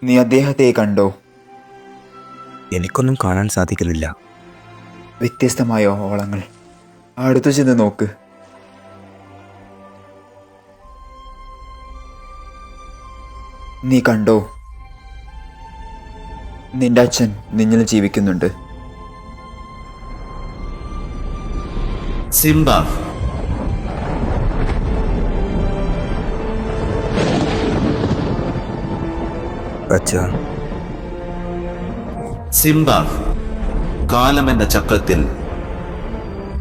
നീ അദ്ദേഹത്തെ കണ്ടോ? എനിക്കൊന്നും കാണാൻ സാധിക്കുന്നില്ല. വ്യത്യസ്തമായ ഓളങ്ങൾ. അടുത്തു ചെന്ന് നോക്ക്. നീ കണ്ടോ? നിന്റെ അച്ഛൻ നിന്നിൽ ജീവിക്കുന്നുണ്ട്. സിംബ, അച്ഛാ, സിംബ, കാലം എന്ന ചക്രത്തിൽ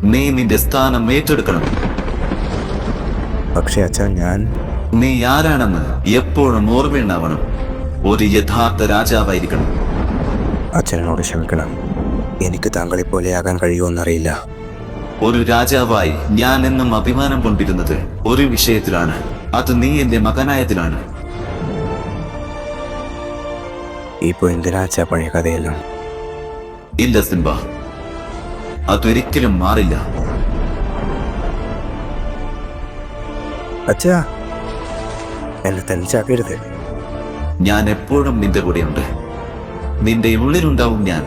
നീ നിന്റെ സ്ഥാനം ഏറ്റെടുക്കണം. പക്ഷേ അച്ഛാ, നീ ആരാണെന്ന് എപ്പോഴും ഓർമ്മയുണ്ടാവണം. ഒരു യഥാർത്ഥ രാജാവായിരിക്കണം. അച്ഛനോട് ക്ഷമിക്കണം. എനിക്ക് താങ്കളെ പോലെയാകാൻ കഴിയുമെന്നറിയില്ല. ഒരു രാജാവായി ഞാൻ എന്നും അഭിമാനം കൊണ്ടിരുന്നത് ഒരു വിഷയത്തിലാണ്. അത് നീ എന്റെ മകനായതിലാണ്. ഇപ്പൊ എന്തിനാ അച്ഛാ പഴയ കഥയെല്ലാം? ഇല്ല സിംബ, അതൊരിക്കലും മാറില്ല. അച്ഛാ, എന്നെ തനിച്ചാക്കരുത്. ഞാൻ എപ്പോഴും നിന്റെ കൂടെയുണ്ട്. നിന്റെ ഉള്ളിലുണ്ടാവും ഞാൻ.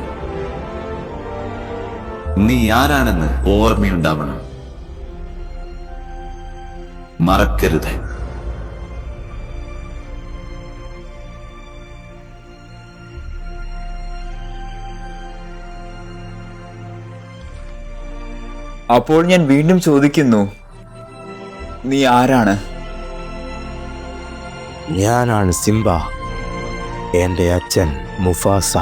നീ ആരാണെന്ന് ഓർമ്മയുണ്ടാവണം. മറക്കരുത്. അപ്പോൾ ഞാൻ വീണ്ടും ചോദിക്കുന്നു, നീ ആരാണ്? ഞാനാണ് സിംബ. എൻ്റെ അച്ഛൻ മുഫാസ.